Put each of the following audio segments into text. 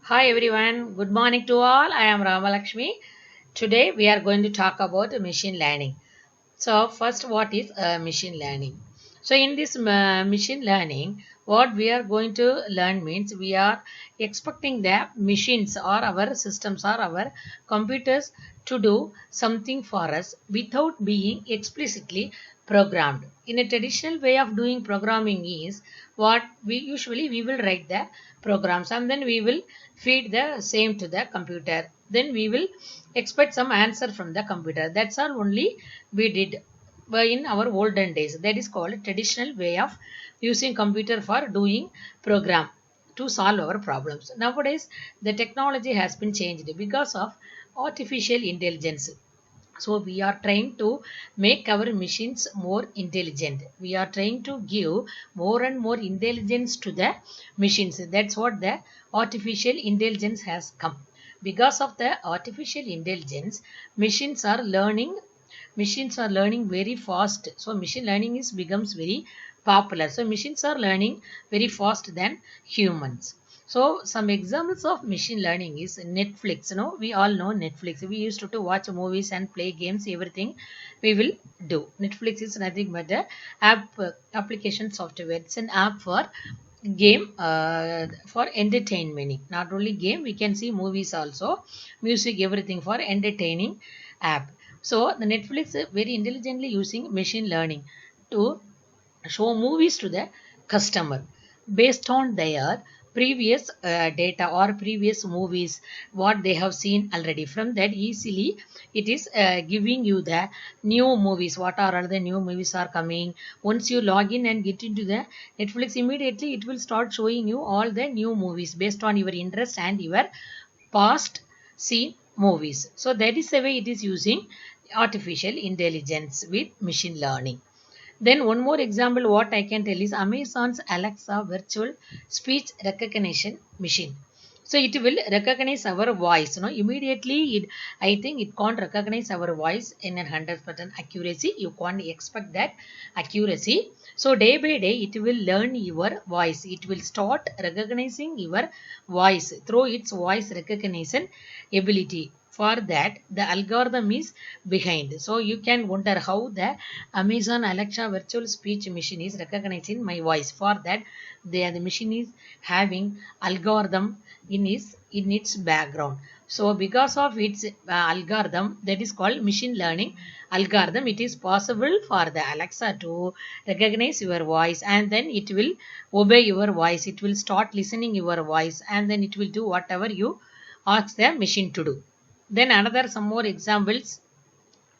Hi everyone, good morning to all. I am Ramalakshmi. Today we are going to talk about machine learning. So first, what is machine learning? So in this machine learning, what we are going to learn means we are expecting the machines or our systems or our computers to do something for us without being explicitly programmed. In a traditional way of doing programming is what we will write the programs and then we will feed the same to the computer. Then we will expect some answer from the computer. That's all only we did in our olden days. That is called traditional way of using computer for doing program to solve our problems. Nowadays the technology has been changed because of artificial intelligence. So we are trying to make our machines more intelligent. We are trying to give more and more intelligence to the machines. That's what the artificial intelligence has come. Because of the artificial intelligence, machines are learning very fast. So machine learning is becomes very popular. So machines are learning very fast than humans. So some examples of machine learning is Netflix. We all know Netflix. We used to watch movies and play games, everything we will do. Netflix is nothing but a application software. It's an app for game for entertainment. Not only game, we can see movies also, music, everything for entertaining app. So the Netflix very intelligently using machine learning to show movies to the customer based on their previous data or previous movies what they have seen already. From that easily it is giving you the new movies, what are all the new movies are coming. Once you log in and get into the Netflix, immediately it will start showing you all the new movies based on your interest and your past seen movies. So that is the way it is using artificial intelligence with machine learning. Then one more example what I can tell is Amazon's Alexa virtual speech recognition machine. So it will recognize our voice. Immediately I think it can't recognize our voice in 100% accuracy. You can't expect that accuracy. So day by day it will learn your voice. It will start recognizing your voice through its voice recognition ability. For that the algorithm is behind. So you can wonder how the Amazon Alexa virtual speech machine is recognizing my voice. For that the machine is having algorithm in its background. So because of its algorithm, that is called machine learning algorithm, it is possible for the Alexa to recognize your voice and then it will obey your voice. It will start listening your voice and then it will do whatever you ask the machine to do. Then another some more examples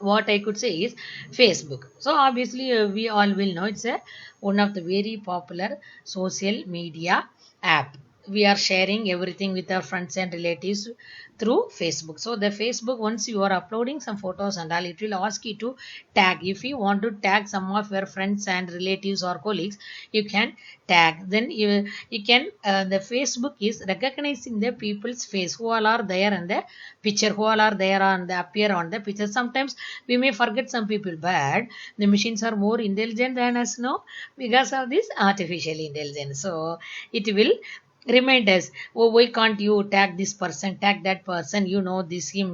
what I could say is Facebook. So obviously we all will know it's a one of the very popular social media app. We are sharing everything with our friends and relatives through Facebook. So the Facebook, once you are uploading some photos and all, it will ask you to tag. If you want to tag some of your friends and relatives or colleagues, you can tag. Then you can the Facebook is recognizing the people's face who all are there in the picture, who all are there on the appear on the picture. Sometimes we may forget some people, but the machines are more intelligent than us now because of this artificial intelligence. So it will remind us, oh, why can't you tag this person, tag that person, this him,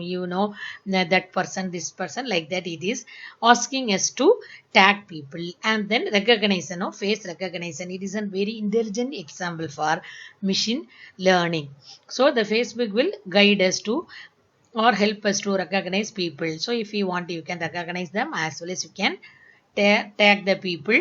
that person, this person, like that. It is asking us to tag people and then recognition of face recognition. It is a very intelligent example for machine learning. So the Facebook will guide us to or help us to recognize people. So if you want, you can recognize them as well as you can tag the people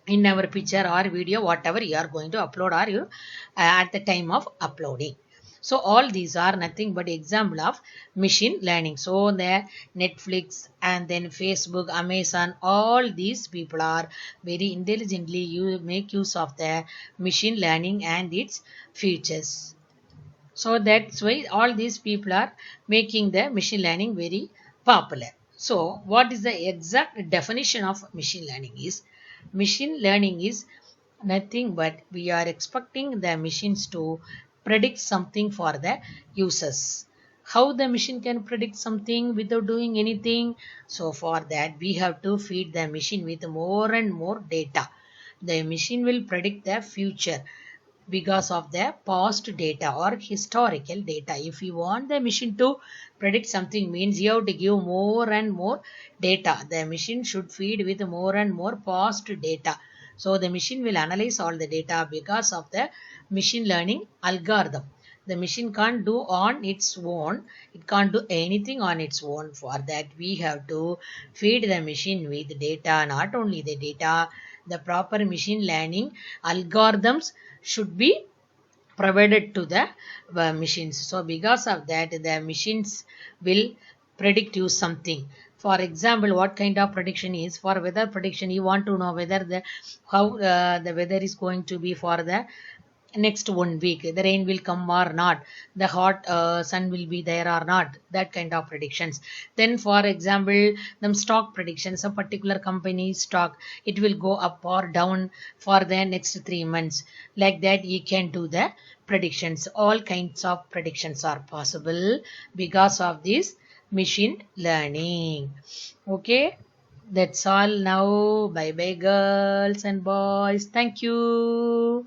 in our picture or video, whatever you are going to upload or you at the time of uploading. So all these are nothing but example of machine learning. So the Netflix and then Facebook, Amazon, all these people are very intelligently you make use of the machine learning and its features. So that's why all these people are making the machine learning very popular. So what is the exact definition of machine learning is? Machine learning is nothing but we are expecting the machines to predict something for the users. How the machine can predict something without doing anything? So for that we have to feed the machine with more and more data. The machine will predict the future because of the past data or historical data. If you want the machine to predict something, means you have to give more and more data. The machine should feed with more and more past data. So the machine will analyze all the data because of the machine learning algorithm. The machine can't do on its own. It can't do anything on its own. For that, we have to feed the machine with data. Not only the data, the proper machine learning algorithms should be provided to the machines. So because of that, the machines will predict you something. For example, what kind of prediction is? For weather prediction, you want to know whether the how the weather is going to be for the next 1 week, the rain will come or not, the hot sun will be there or not, that kind of predictions. Then for example, the stock predictions, a particular company stock, it will go up or down for the next 3 months. Like that, you can do the predictions. All kinds of predictions are possible because of this machine learning. Okay, that's all now. Bye bye, girls and boys. Thank you.